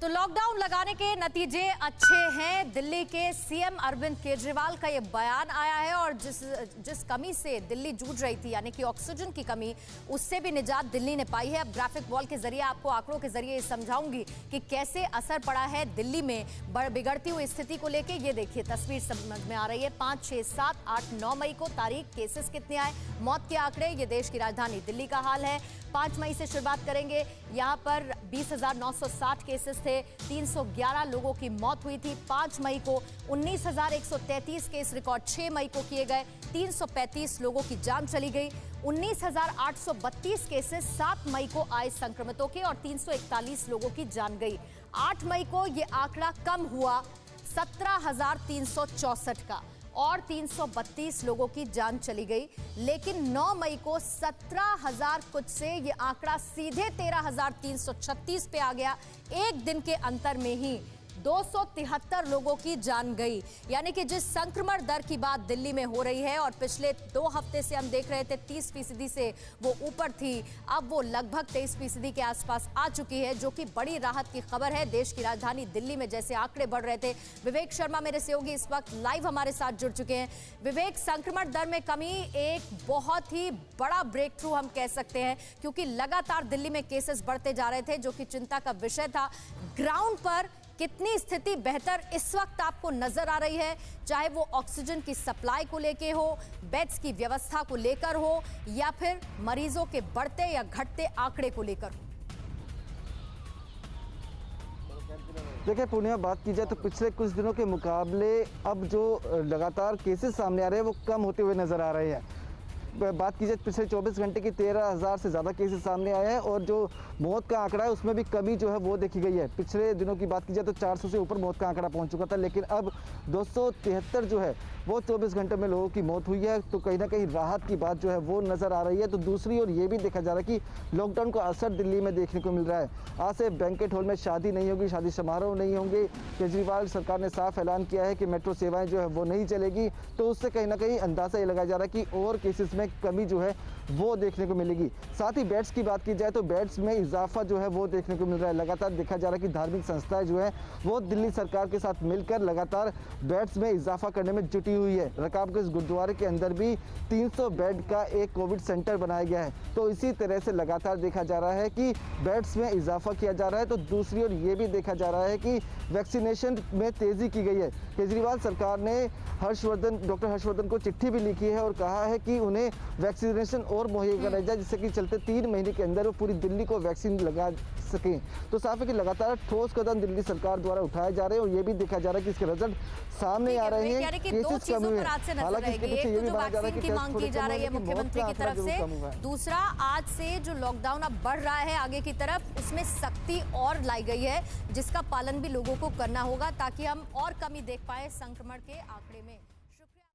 तो लॉकडाउन लगाने के नतीजे अच्छे हैं। दिल्ली के सीएम अरविंद केजरीवाल का ये बयान आया है और जिस कमी से दिल्ली जूझ रही थी, यानी कि ऑक्सीजन की कमी, उससे भी निजात दिल्ली ने पाई है। अब ग्राफिक वॉल के जरिए आपको आंकड़ों के जरिए समझाऊंगी कि कैसे असर पड़ा है दिल्ली में बिगड़ती हुई स्थिति को लेकर। ये देखिए, तस्वीर समझ में आ रही है। 5, 6, 7, 8, 9 मई को तारीख, केसेस कितने आए, मौत के आंकड़े, ये देश की राजधानी दिल्ली का हाल है। 5 मई से शुरुआत करेंगे। यहाँ पर 20,960 केसेस थे, 311 लोगों की मौत हुई थी। 5 मई को 19,133 केस रिकॉर्ड 6 मई को किए गए, 335 लोगों की जान चली गई। 19,832 केसेस 7 मई को आए संक्रमितों के और 341 लोगों की जान गई। 8 मई को ये आंकड़ा कम हुआ 17,364 का और 332 लोगों की जान चली गई। लेकिन 9 मई को 17,000 कुछ से ये आंकड़ा सीधे 13,336 पे आ गया। एक दिन के अंतर में ही 273 लोगों की जान गई। यानी कि जिस संक्रमण दर की बात दिल्ली में हो रही है और पिछले 2 हफ्ते से हम देख रहे थे 30% से वो ऊपर थी, अब वो लगभग 23% के आसपास आ चुकी है, जो कि बड़ी राहत की खबर है। देश की राजधानी दिल्ली में जैसे आंकड़े बढ़ रहे थे, विवेक शर्मा मेरे सहयोगी इस वक्त लाइव हमारे साथ जुड़ चुके हैं। विवेक, संक्रमण दर में कमी एक बहुत ही बड़ा ब्रेक थ्रू हम कह सकते हैं, क्योंकि लगातार दिल्ली में केसेस बढ़ते जा रहे थे, जो कि चिंता का विषय था। ग्राउंड पर कितनी स्थिति बेहतर इस वक्त आपको नजर आ रही है, चाहे वो ऑक्सीजन की सप्लाई को लेके हो, बेड्स की व्यवस्था को लेकर हो, या फिर मरीजों के बढ़ते या घटते आंकड़े को लेकर हो? देखिए पूर्णिया, बात की जाए तो पिछले कुछ दिनों के मुकाबले अब जो लगातार केसेस सामने आ रहे हैं वो कम होते हुए नजर आ रहे हैं। बात की जाए पिछले 24 घंटे की 13,000 से ज़्यादा केसेस सामने आए हैं और जो मौत का आंकड़ा है उसमें भी कमी जो है वो देखी गई है। पिछले दिनों की बात की जाए तो 400 से ऊपर मौत का आंकड़ा पहुंच चुका था, लेकिन अब 273 जो है वो 24 घंटे में लोगों की मौत हुई है। तो कहीं ना कहीं राहत की बात जो है वो नज़र आ रही है। तो दूसरी ओर ये भी देखा जा रहा है कि लॉकडाउन का असर दिल्ली में देखने को मिल रहा है। आज से बैंकेट हॉल में शादी नहीं होगी, शादी समारोह नहीं होंगे। केजरीवाल सरकार ने साफ ऐलान किया है कि मेट्रो सेवाएं जो है वो नहीं चलेगी। तो उससे कहीं ना कहीं अंदाज़ा ये लगाया जा रहा है कि और केसेस में कमी जो है वो देखने को मिलेगी। साथ ही बेड्स की बात की जाए तो बेड्स में इजाफा जो है वो देखने को मिल रहा है। लगातार देखा जा रहा है कि धार्मिक संस्थाएं जो है वो दिल्ली सरकार के साथ मिलकर लगातार बेड्स में इजाफा करने में जुटी हुई है। रकाबगंज गुरुद्वारे के अंदर भी 300 बेड का एक कोविड सेंटर बनाया गया है। तो इसी तरह से लगातार देखा जा रहा है कि बेड्स में इजाफा किया जा रहा है। तो दूसरी ओर ये भी देखा जा रहा है कि वैक्सीनेशन में तेजी की गई है। केजरीवाल सरकार ने डॉक्टर हर्षवर्धन को चिट्ठी भी लिखी है और कहा है कि उन्हें वैक्सीनेशन और मुहैया कराया जाए, जिससे कि चलते 3 महीने के अंदर वो पूरी दिल्ली को वैक्सीन लगा सकें। तो साफ है कि लगातार ठोस कदम दिल्ली सरकार द्वारा उठाए जा रहे हैं और ये भी देखा जा रहा है कि इसके रिजल्ट सामने आ रहे हैं। केसेस कम हुए हैं। हालांकि इसके पीछे ये भी माना जा रहा है कि मांग की जा रही है मुख्यमंत्री की तरफ से। दूसरा, आज से जो लॉकडाउन अब बढ़ रहा है आगे की तरफ, उसमें सख्ती और लाई गई है, जिसका पालन भी लोगों को करना होगा ताकि हम और कमी देख पाए संक्रमण के आंकड़े में।